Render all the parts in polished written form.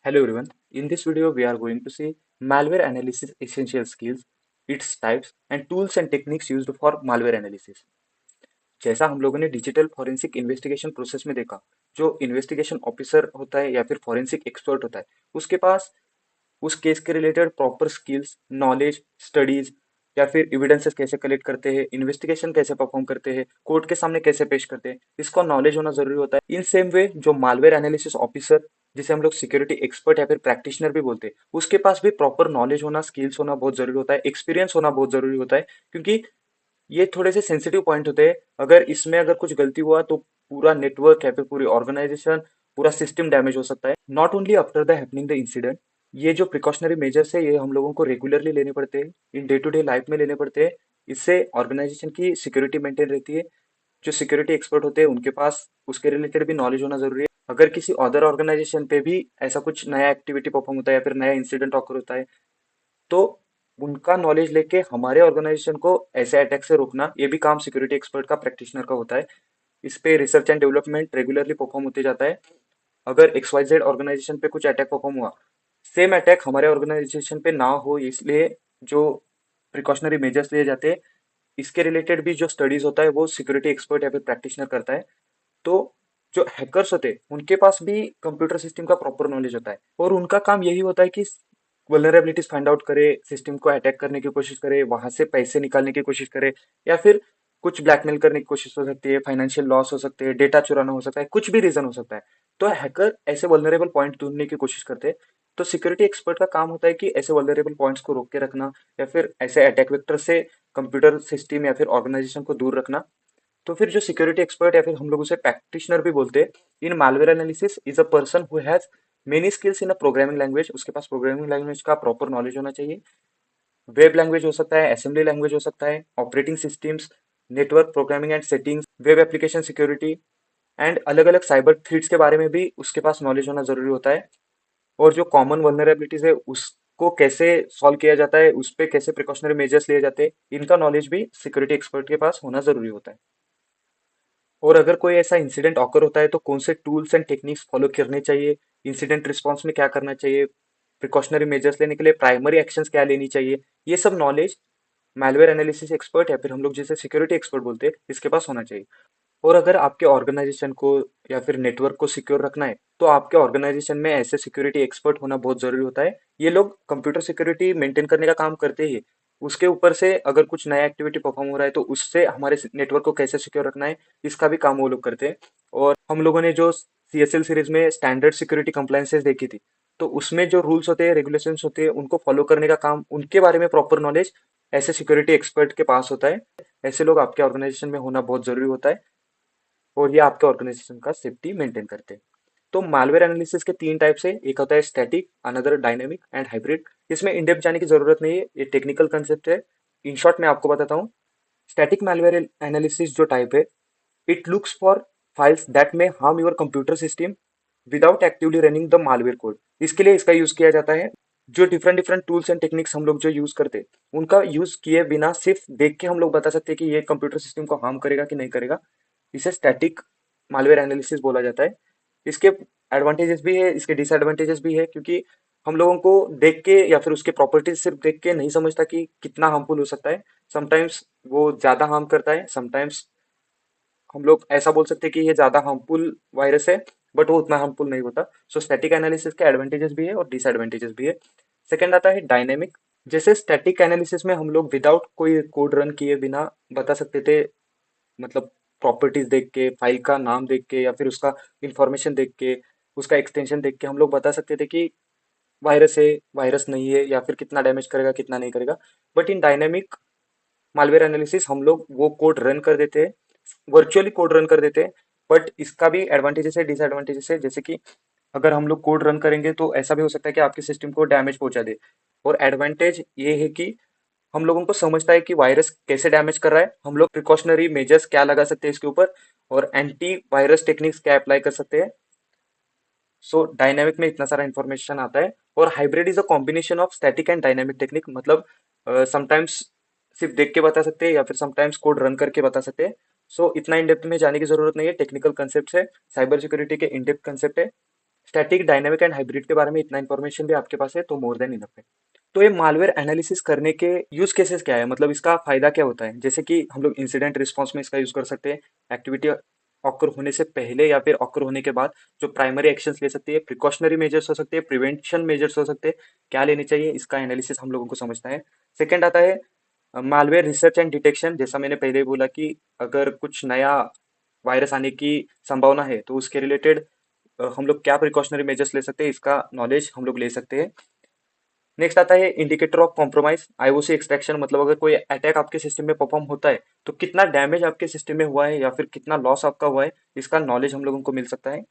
Hello everyone. In this video, we are going to see malware analysis essential skills, its types, and tools and techniques used for malware analysis. जैसा हम लोगों ने digital forensic investigation process में देखा, जो investigation officer होता है या फिर फॉरेंसिक एक्सपर्ट होता है, उसके पास उस केस के related proper skills, knowledge, studies या फिर एविडेंसेस कैसे कलेक्ट करते हैं, इन्वेस्टिगेशन कैसे परफॉर्म करते हैं, कोर्ट के सामने कैसे पेश करते हैं, इसका नॉलेज होना जरूरी होता है। इन सेम वे जो मालवेयर एनालिसिस ऑफिसर, जिसे हम लोग सिक्योरिटी एक्सपर्ट या फिर प्रैक्टिशनर भी बोलते हैं, उसके पास भी प्रॉपर नॉलेज होना, स्किल्स होना बहुत जरूरी होता है, एक्सपीरियंस होना बहुत जरूरी होता है, क्योंकि ये थोड़े से सेंसिटिव पॉइंट होते हैं। अगर कुछ गलती हुआ तो पूरा नेटवर्क या फिर पूरी ऑर्गेनाइजेशन, पूरा सिस्टम डैमेज हो सकता है। Not only after the happening the incident, ये जो प्रिकॉशनरी मेजर्स है ये हम लोगों को रेगुलरली लेने पड़ते हैं, in day to day life में लेने पड़ते हैं। इससे ऑर्गेनाइजेशन की सिक्योरिटी मेंटेन रहती है। जो सिक्योरिटी एक्सपर्ट होते हैं उनके पास उसके रिलेटेड भी नॉलेज होना जरूरी है। अगर किसी अदर ऑर्गेनाइजेशन पे भी ऐसा कुछ नया एक्टिविटी परफॉर्म होता है या फिर नया इंसिडेंट ऑकर होता है, तो उनका नॉलेज लेके हमारे ऑर्गेनाइजेशन को ऐसे अटैक से रोकना, ये भी काम सिक्योरिटी एक्सपर्ट का, प्रैक्टिशनर का होता है। इस पे research and development regularly perform होते जाता है। अगर XYZ ऑर्गेनाइजेशन पे कुछ अटैक परफॉर्म हुआ, सेम अटैक हमारे ऑर्गेनाइजेशन पे ना हो, इसलिए जो प्रिकॉशनरी मेजर्स लिए जाते हैं, इसके रिलेटेड भी जो स्टडीज होता है वो सिक्योरिटी एक्सपर्ट या फिर प्रैक्टिशनर करता है। तो जो हैकर्स होते हैं उनके पास भी कंप्यूटर सिस्टम का प्रॉपर नॉलेज होता है, और उनका काम यही होता है कि वल्नरेबिलिटीज फाइंड आउट करे, सिस्टम को अटैक करने की कोशिश करे, वहां से पैसे निकालने की कोशिश करे, या फिर कुछ ब्लैकमेल करने की कोशिश हो सकती है, फाइनेंशियल लॉस हो सकते हैं, डेटा चुराना हो सकता है, कुछ भी रीजन हो सकता है। तो हैकर ऐसे वल्नरेबल पॉइंट ढूंढने की कोशिश करते हैं। तो सिक्योरिटी एक्सपर्ट का काम होता है कि ऐसे वल्नरेबल पॉइंट्स को रोक के रखना, या फिर ऐसे अटैक वेक्टर से कंप्यूटर सिस्टम या फिर ऑर्गेनाइजेशन को दूर रखना। तो फिर जो सिक्योरिटी एक्सपर्ट या फिर हम लोग उसे प्रैक्टिशनर भी बोलते हैं, in malware analysis is a person who has many skills in a programming language. उसके पास प्रोग्रामिंग लैंग्वेज का प्रॉपर नॉलेज होना चाहिए। वेब लैंग्वेज हो सकता है, असेंबली लैंग्वेज हो सकता है, operating systems, network programming and settings, web application security, and अलग अलग साइबर थ्रेट्स के बारे में भी उसके पास नॉलेज होना जरूरी होता है। और जो कॉमन वल्नरेबिलिटीज है उसको कैसे सॉल्व किया जाता है, उस पर कैसे प्रिकॉशनरी मेजर्स लिए जाते हैं, इनका नॉलेज भी सिक्योरिटी एक्सपर्ट के पास होना जरूरी होता है। और अगर कोई ऐसा इंसिडेंट ऑकर होता है तो कौन से टूल्स एंड टेक्निक्स फॉलो करने चाहिए, इंसिडेंट रिस्पॉन्स में क्या करना चाहिए, प्रिकॉशनरी मेजर्स लेने के लिए प्राइमरी एक्शंस क्या लेनी चाहिए, ये सब नॉलेज मैलवेयर एनालिसिस एक्सपर्ट या फिर हम लोग जिसे सिक्योरिटी एक्सपर्ट बोलते हैं, इसके पास होना चाहिए। और अगर आपके ऑर्गेनाइजेशन को या फिर नेटवर्क को सिक्योर रखना है, तो आपके ऑर्गेनाइजेशन में ऐसे सिक्योरिटी एक्सपर्ट होना बहुत जरूरी होता है। ये लोग कंप्यूटर सिक्योरिटी मेंटेन करने का काम करते ही, उसके ऊपर से अगर कुछ नया एक्टिविटी परफॉर्म हो रहा है तो उससे हमारे नेटवर्क को कैसे सिक्योर रखना है, इसका भी काम वो लोग करते हैं। और हम लोगों ने जो CSL सीरीज में स्टैंडर्ड सिक्योरिटी कंप्लायंसेस देखी थी, तो उसमें जो रूल्स होते हैं, रेगुलेशंस होते हैं, उनको फॉलो करने का काम, उनके बारे में प्रॉपर नॉलेज ऐसे सिक्योरिटी एक्सपर्ट के पास होता है। ऐसे लोग आपके ऑर्गेनाइजेशन में होना बहुत जरूरी होता है, और ये आपके ऑर्गेनाइजेशन का सेफ्टी मेंटेन करते हैं। तो मालवेयर एनालिसिस के तीन टाइप्स है, एक होता है static, another dynamic and hybrid. इसमें इन डेप्थ जाने की जरूरत नहीं है, ये टेक्निकल कंसेप्ट है। इन शॉर्ट मैं आपको बताता हूँ। स्टैटिक मालवेयर एनालिसिस जो टाइप है, it looks for files that may harm your computer system without actively running the malware code. इसके लिए इसका यूज किया जाता है। जो different different tools and techniques हम लोग जो यूज करते हैं, उनका यूज किए बिना सिर्फ देख के हम लोग बता सकते हैं कि ये कंप्यूटर सिस्टम को हार्म करेगा कि नहीं करेगा। इसे स्टैटिक मालवेयर एनालिसिस बोला जाता है। इसके एडवांटेजेस भी है, इसके डिसएडवांटेजेस भी है, क्योंकि हम लोगों को देख के या फिर उसके प्रॉपर्टीज सिर्फ देख के नहीं समझता कि कितना हार्मफुल हो सकता है। समटाइम्स वो ज्यादा हार्म करता है, समटाइम्स हम लोग ऐसा बोल सकते हैं कि ये ज्यादा हार्मफुल वायरस है, बट वो उतना हार्मफुल नहीं होता। सो स्टैटिक एनालिसिस के एडवांटेजेस भी है और डिसएडवांटेजेस भी है। सेकंड आता है डायनेमिक। जैसे स्टैटिक एनालिसिस में हम लोग विदाउट कोई कोड रन किए बिना बता सकते थे, मतलब प्रॉपर्टीज देख के, फाइल का नाम देख के, या फिर उसका इंफॉर्मेशन देख के, उसका एक्सटेंशन देख के हम लोग बता सकते थे कि वायरस है, वायरस नहीं है, या फिर कितना डैमेज करेगा, कितना नहीं करेगा। But in dynamic malware analysis हम लोग वो कोड रन कर देते हैं, वर्चुअली कोड रन कर देते हैं। बट इसका भी एडवांटेजेस है, डिसएडवांटेजेस है। जैसे कि अगर हम लोग कोड रन करेंगे तो ऐसा भी हो सकता है कि आपके सिस्टम को डैमेज पहुंचा दे। और एडवांटेज ये है कि हम लोगों को समझता है कि वायरस कैसे डैमेज कर रहा है, हम लोग प्रिकॉशनरी मेजर्स क्या लगा सकते हैं इसके ऊपर, और एंटी वायरस टेक्निक्स क्या अप्लाई कर सकते हैं। सो डायनामिक में इतना सारा इंफॉर्मेशन आता है। और hybrid is a combination of static and dynamic technique, मतलब समटाइम्स सिर्फ देख के बता सकते हैं या फिर समटाइम्स कोड रन करके बता सकते हैं। सो इतना इन डेप्थ में जाने की जरूरत नहीं है, टेक्निकल कंसेप्ट है, साइबर सिक्योरिटी के इन डेप्थ कंसेप्ट है। स्टैटिक, डायनेमिक एंड हाइब्रिड के बारे में इतना इन्फॉर्मेशन भी आपके पास है तो मोर देन इनफ है। तो ये मालवेयर एनालिसिस करने के यूज केसेस क्या है, मतलब इसका फायदा क्या होता है? जैसे कि हम लोग इंसिडेंट रिस्पॉन्स में इसका यूज कर सकते हैं, एक्टिविटी ऑकर होने से पहले या फिर ऑकर होने के बाद जो प्राइमरी एक्शंस ले सकती है, प्रिकॉशनरी मेजर्स हो सकते हैं, प्रिवेंशन मेजर्स हो सकते हैं, क्या लेने चाहिए, इसका एनालिसिस हम लोगों को समझना है। सेकेंड आता है मालवेयर रिसर्च एंड डिटेक्शन। जैसा मैंने पहले ही बोला कि अगर कुछ नया वायरस आने की संभावना है तो उसके रिलेटेड हम लोग क्या प्रिकॉशनरी मेजर्स ले सकते हैं, इसका नॉलेज हम लोग ले सकते हैं। नेक्स्ट आता है indicator of compromise, IOC extraction. मतलब अगर कोई अटैक आपके सिस्टम में परफॉर्म होता है तो कितना डैमेज आपके सिस्टम में हुआ है या फिर कितना लॉस आपका हुआ है, इसका नॉलेज हम लोगों को मिल सकता है।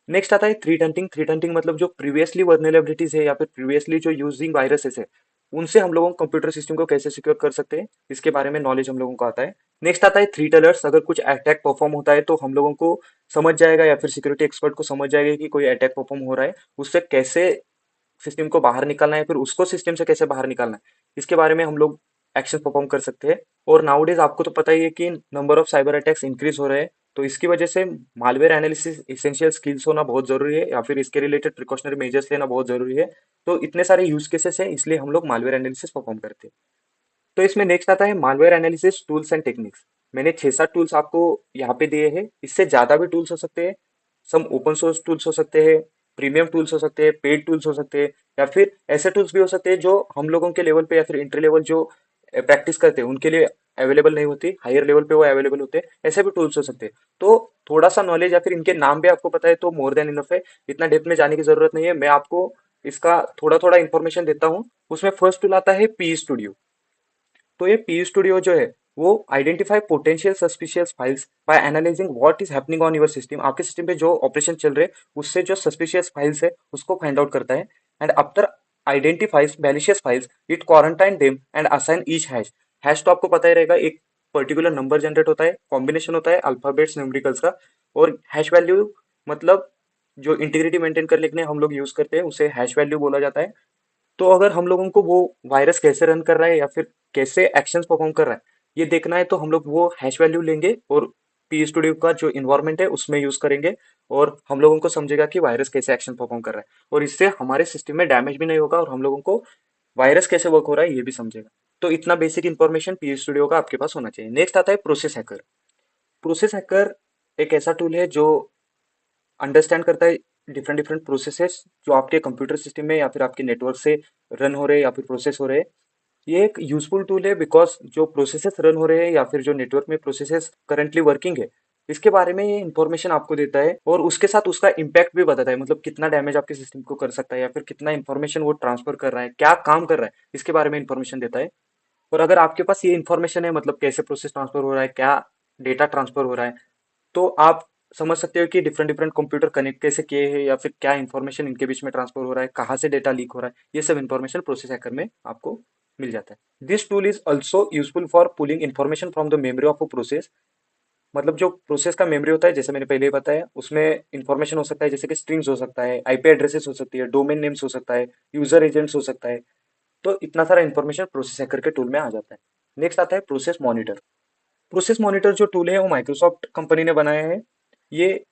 नेक्स्ट आता है थ्रेट हंटिंग। थ्रेट हंटिंग मतलब जो प्रीवियसली वर्नरेबिलिटीज है या फिर प्रीवियसली जो यूजिंग वायरसेस है, उनसे हम लोगों को कंप्यूटर सिस्टम को कैसे सिक्योर कर सकते हैं, इसके बारे में नॉलेज हम लोगों को आता है। नेक्स्ट आता है थ्रेट अलर्ट्स। अगर कुछ अटैक परफॉर्म होता है तो हम लोगों को समझ जाएगा या फिर सिक्योरिटी एक्सपर्ट को समझ जाएगा कि कोई अटैक परफॉर्म हो रहा है, उससे कैसे सिस्टम को बाहर निकालना है, फिर उसको सिस्टम से कैसे बाहर निकालना है, इसके बारे में हम लोग एक्शन परफॉर्म कर सकते हैं। और नाउडेज आपको तो पता ही है कि number of cyber attacks increase हो रहे हैं, तो इसकी वजह से मालवेयर एनालिसिस एसेंशियल स्किल्स होना बहुत जरूरी है या फिर इसके रिलेटेड प्रिकॉशनरी मेजर्स लेना बहुत जरूरी है। तो इतने सारे यूज केसेस हैं, इसलिए हम लोग मालवेयर एनालिसिस परफॉर्म करते हैं। तो इसमें नेक्स्ट आता है malware analysis tools and techniques. मैंने 6-7 टूल्स आपको यहाँ पे दिए हैं, इससे ज्यादा भी टूल्स हो सकते हैं। सम ओपन सोर्स टूल्स हो सकते हैं, प्रीमियम टूल्स हो सकते हैं, पेड टूल्स हो सकते हैं, या फिर ऐसे टूल्स भी हो सकते हैं जो हम लोगों के लेवल पे या फिर इंटर लेवल जो प्रैक्टिस करते हैं उनके लिए अवेलेबल नहीं होती, हायर लेवल पे वो अवेलेबल होते हैं, ऐसे भी टूल्स हो सकते हैं। तो थोड़ा सा नॉलेज या फिर इनके नाम भी आपको पता है तो मोर देन इनफ है, इतना डेप्थ में जाने की जरूरत नहीं है। मैं आपको इसका थोड़ा थोड़ा इन्फॉर्मेशन देता हूँ। उसमें फर्स्ट टूल आता है पी स्टूडियो। तो ये पी स्टूडियो जो है वो identify potential suspicious files bye analysing what is happening on your system. आपके सिस्टम पे जो ऑपरेशन चल रहे हैं उससे जो सस्पिशियस फाइल्स है उसको फाइंड आउट करता है। And after identifies malicious files it quarantine them and assign each hash. Hash तो आपको पता ही रहेगा, एक पर्टिकुलर नंबर जनरेट होता है, कॉम्बिनेशन होता है अल्फाबेट्स न्यूमेरिकल्स का। और हैश वैल्यू मतलब जो इंटीग्रिटी मेंटेन करने के लिए हम लोग यूज करते हैं उसे हैश वैल्यू बोला जाता है। तो अगर हम लोगों को वो वायरस कैसे रन कर रहा है या फिर कैसे एक्शंस परफॉर्म कर रहा है ये देखना है, तो हम लोग वो हैश वैल्यू लेंगे और पी स्टूडियो का जो इन्वायरमेंट है उसमें यूज करेंगे, और हम लोगों को समझेगा कि वायरस कैसे एक्शन परफॉर्म कर रहा है, और इससे हमारे सिस्टम में डैमेज भी नहीं होगा और हम लोगों को वायरस कैसे वर्क हो रहा है ये भी समझेगा। तो इतना बेसिक इन्फॉर्मेशन पी स्टूडियो का आपके पास होना चाहिए। नेक्स्ट आता है प्रोसेस हैकर। प्रोसेस हैकर एक ऐसा टूल है जो अंडरस्टैंड करता है डिफरेंट डिफरेंट प्रोसेसेस जो आपके कंप्यूटर सिस्टम में या फिर आपके नेटवर्क से रन हो रहे हैं या फिर प्रोसेस हो रहे हैं। ये एक यूजफुल टूल है बिकॉज जो प्रोसेसेस रन हो रहे हैं या फिर जो नेटवर्क में प्रोसेसेस करंटली वर्किंग है इसके बारे में ये इन्फॉर्मेशन आपको देता है, और उसके साथ उसका इम्पैक्ट भी बताता है, मतलब कितना डैमेज आपके सिस्टम को कर सकता है या फिर कितना इन्फॉर्मेशन वो ट्रांसफर कर रहा है, क्या काम कर रहा है, इसके बारे में इन्फॉर्मेशन देता है। और अगर आपके पास ये इन्फॉर्मेशन है, मतलब कैसे प्रोसेस ट्रांसफर हो रहा है, क्या डेटा ट्रांसफर हो रहा है, तो आप समझ सकते हो कि डिफरेंट डिफरेंट कंप्यूटर कनेक्ट कैसे किए हैं या फिर क्या इन्फॉर्मेशन इनके बीच में ट्रांसफर हो रहा है, कहाँ से डेटा लीक हो रहा है, ये सब इन्फॉर्मेशन प्रोसेस हैकर में आपको मिल जाता है। This tool is also useful for pulling information from the memory of a process. मतलब जो प्रोसेस का मेमोरी होता है, जैसे मैंने पहले ही बताया, उसमें इन्फॉर्मेशन हो सकता है जैसे कि स्ट्रिंग्स हो सकता है, आईपी एड्रेसेस हो सकती है, डोमेन नेम्स हो सकता है, यूजर एजेंट्स हो सकता है। तो इतना सारा इन्फॉर्मेशन प्रोसेस हैकर के टूल में आ जाता है। नेक्स्ट आता है प्रोसेस मॉनिटर। प्रोसेस मॉनिटर जो टूल है वो माइक्रोसॉफ्ट कंपनी ने बनाया है। ये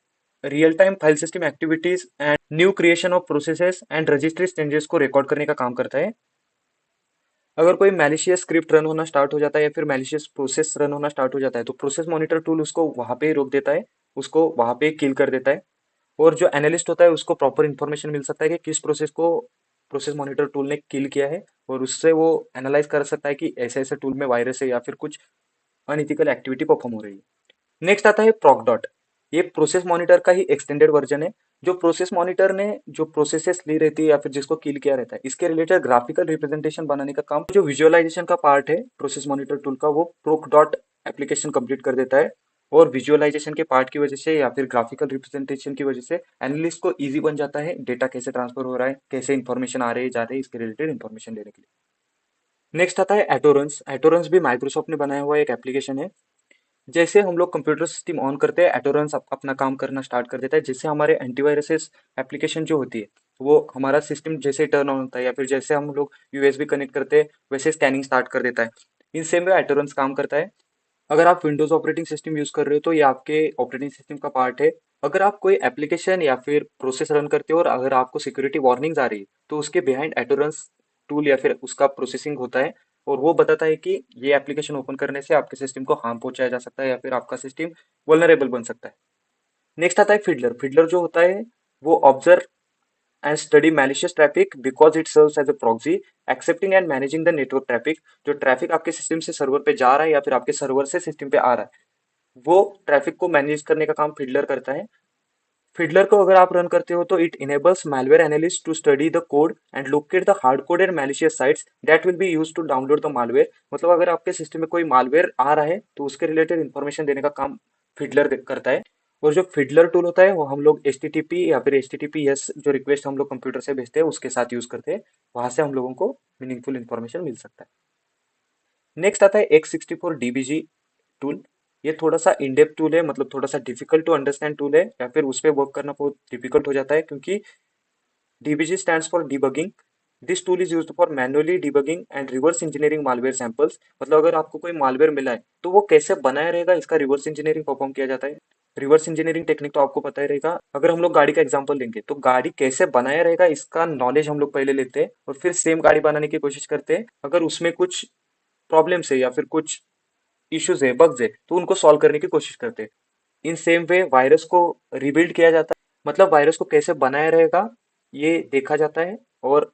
real time file system activities and new creation of processes and registry changes को रिकॉर्ड करने का काम करता है। अगर कोई मैलिशियस स्क्रिप्ट रन होना स्टार्ट हो जाता है या फिर मैलिशियस प्रोसेस रन होना स्टार्ट हो जाता है तो प्रोसेस मॉनिटर टूल उसको वहां पे ही रोक देता है, उसको वहां पे किल कर देता है। और जो एनालिस्ट होता है उसको प्रॉपर इन्फॉर्मेशन मिल सकता है कि किस प्रोसेस को प्रोसेस मॉनिटर टूल ने किल किया है, और उससे वो एनालाइज कर सकता है कि ऐसे ऐसे टूल में वायरस है या फिर कुछ अनइथिकल एक्टिविटी परफॉर्म हो रही है। नेक्स्ट आता है प्रॉकडॉट। ये प्रोसेस मॉनिटर का ही एक्सटेंडेड वर्जन है। जो प्रोसेस मॉनिटर ने जो प्रोसेसेस ली रहती है या फिर जिसको किल किया रहता है इसके रिलेटेड ग्राफिकल रिप्रेजेंटेशन बनाने का काम, जो विजुअलाइजेशन का पार्ट है प्रोसेस मॉनिटर टूल का, वो प्रोकडॉट एप्लीकेशन कंप्लीट कर देता है। और विजुअलाइजेशन के पार्ट की वजह से या फिर ग्राफिकल रिप्रेजेंटेशन की वजह से एनालिस्ट को इजी बन जाता है डेटा कैसे ट्रांसफर हो रहा है, कैसे इन्फॉर्मेशन आ रही है जा रही है, इसके रिलेटेड इन्फॉर्मेशन लेने के लिए। नेक्स्ट आता है एटोरेंस। एटोरेंस भी माइक्रोसॉफ्ट ने बनाया हुआ एक एप्लीकेशन है। जैसे हम लोग कंप्यूटर सिस्टम ऑन करते हैं एटोरेंस अपना काम करना स्टार्ट कर देता है। जैसे हमारे एंटीवायरसेस एप्लीकेशन जो होती है वो हमारा सिस्टम जैसे टर्न ऑन होता है या फिर जैसे हम लोग यूएसबी कनेक्ट करते हैं वैसे स्कैनिंग स्टार्ट कर देता है। इन सेम वे एटोरेंस काम करता है। अगर आप विंडोज ऑपरेटिंग सिस्टम यूज कर रहे हो तो ये आपके ऑपरेटिंग सिस्टम का पार्ट है। अगर आप कोई एप्लीकेशन या फिर प्रोसेस रन करते हो और अगर आपको सिक्योरिटी वार्निंग्स आ रही है तो उसके बिहाइंड एटोरेंस टूल या फिर उसका प्रोसेसिंग होता है और वो बताता है कि ये एप्लीकेशन ओपन करने से आपके सिस्टम को हार्म पहुंचाया जा सकता है या फिर आपका सिस्टम वल्नरेबल बन सकता है। नेक्स्ट आता है फिडलर। फिडलर जो होता है वो observe and study malicious traffic because it serves as a proxy, accepting and managing the network traffic. जो ट्रैफिक आपके सिस्टम से सर्वर पे जा रहा है या फिर आपके सर्वर से सिस्टम पे आ रहा है वो ट्रैफिक को मैनेज करने का काम फिडलर करता है। फिडलर को अगर आप रन करते हो तो it enables malware analyst to study the code and locate the hard coded malicious sites that will be used to download the malware। मतलब अगर आपके सिस्टम में कोई malware आ रहा है तो उसके रिलेटेड इंफॉर्मेशन देने का काम फिडलर करता है। और जो फिडलर टूल होता है वो हम लोग HTTP या फिर HTTPS जो रिक्वेस्ट हम लोग कंप्यूटर से भेजते हैं उसके साथ यूज करते हैं। वहां से हम लोगों को मीनिंगफुल इंफॉर्मेशन मिल सकता है। नेक्स्ट आता है X64 DBG टूल। ये थोड़ा सा इन डेप्थ टूल है, मतलब थोड़ा सा डिफिकल्ट टू अंडरस्टैंड टूल है या फिर उस पर वर्क करना बहुत डिफिकल्ट हो जाता है क्योंकि DBG stands for debugging. This tool is used for manually debugging and reverse engineering malware samples। मतलब अगर आपको कोई मालवेयर मिला है तो वो कैसे बनाया रहेगा इसका रिवर्स इंजीनियरिंग परफॉर्म किया जाता है। रिवर्स इंजीनियरिंग टेक्निक तो आपको पता ही रहेगा। अगर हम लोग गाड़ी का एग्जांपल लेंगे तो गाड़ी कैसे बनाया रहेगा इसका नॉलेज हम लोग पहले लेते हैं और फिर सेम गाड़ी बनाने की कोशिश करते हैं। अगर उसमें कुछ प्रॉब्लम्स है या फिर कुछ इश्यूज है, बग्स है, तो उनको सॉल्व करने की कोशिश करते हैं। इन सेम वे वायरस को रिबिल्ड किया जाता है, मतलब वायरस को कैसे बनाया रहेगा ये देखा जाता है और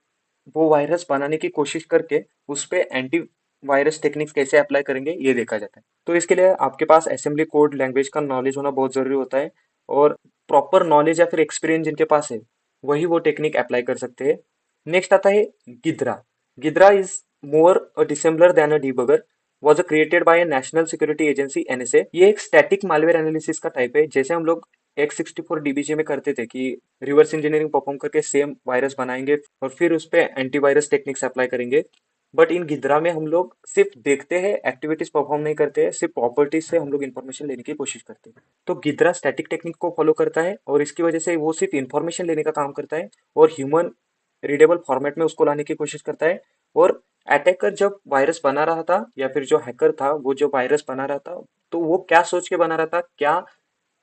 वो वायरस बनाने की कोशिश करके उस पे एंटी वायरस टेक्निक्स कैसे अप्लाई करेंगे ये देखा जाता है। तो इसके लिए आपके पास असेंबली कोड लैंग्वेज का नॉलेज होना बहुत जरूरी होता है और प्रॉपर नॉलेज या फिर एक्सपीरियंस जिनके पास है वही वो टेक्निक अप्लाई कर सकते हैं। नेक्स्ट आता है Ghidra. Ghidra is more a disassembler than a debugger, was created by National Security Agency NSA। ये एक स्टैटिक मालवेयर एनालिसिस का टाइप है। जैसे हम लोग X64 DBG में करते थे कि रिवर्स इंजीनियरिंग परफॉर्म करके सेम वायरस बनाएंगे और फिर उस पे एंटीवायरस टेक्निक्स अप्लाई करेंगे। बट इन गिद्रा में हम लोग सिर्फ देखते हैं, एक्टिविटीज परफॉर्म नहीं करते हैं, सिर्फ प्रॉपर्टीज से हम लोग इन्फॉर्मेशन लेने की कोशिश करते हैं। तो गिद्रा स्टैटिक टेक्निक को फॉलो करता है और इसकी वजह से वो सिर्फ इन्फॉर्मेशन लेने का काम करता है और ह्यूमन रीडेबल फॉर्मेट में उसको लाने की कोशिश करता है। और अटैकर जब वायरस बना रहा था या फिर जो हैकर था वो जो वायरस बना रहा था तो वो क्या सोच के बना रहा था, क्या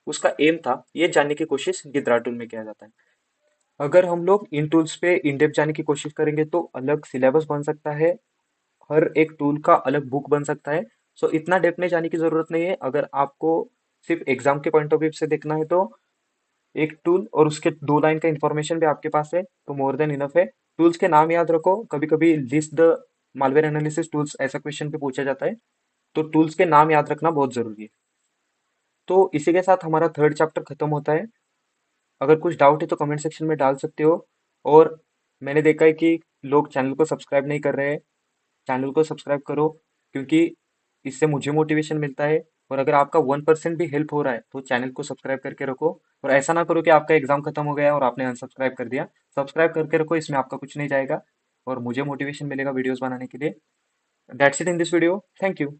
उसका एम था, ये जानने की कोशिश गिद्रा टूल में किया जाता है। अगर हम लोग इन टूल्स पे इन डेप्थ जाने की कोशिश करेंगे तो अलग सिलेबस बन सकता है, हर एक टूल का अलग बुक बन सकता है। सो इतना डेप्थ में जाने की जरूरत नहीं है। अगर आपको सिर्फ एग्जाम के पॉइंट ऑफ व्यू से देखना है तो एक टूल और उसके 2 लाइन का इन्फॉर्मेशन भी आपके पास है तो मोर देन इनफ है। टूल्स के नाम याद रखो, कभी कभी list the malware analysis tools ऐसा क्वेश्चन पे पूछा जाता है, तो टूल्स के नाम याद रखना बहुत जरूरी है। तो इसी के साथ हमारा थर्ड चैप्टर खत्म होता है। अगर कुछ डाउट है तो कमेंट सेक्शन में डाल सकते हो। और मैंने देखा है कि लोग चैनल को सब्सक्राइब नहीं कर रहे हैं। चैनल को सब्सक्राइब करो क्योंकि इससे मुझे मोटिवेशन मिलता है। और अगर आपका 1% भी हेल्प हो रहा है तो चैनल को सब्सक्राइब करके रखो। और ऐसा ना करो कि आपका एग्जाम खत्म हो गया और आपने अनसब्सक्राइब कर दिया। सब्सक्राइब करके रखो, इसमें आपका कुछ नहीं जाएगा और मुझे मोटिवेशन मिलेगा वीडियोस बनाने के लिए। That's it in this video. Thank you.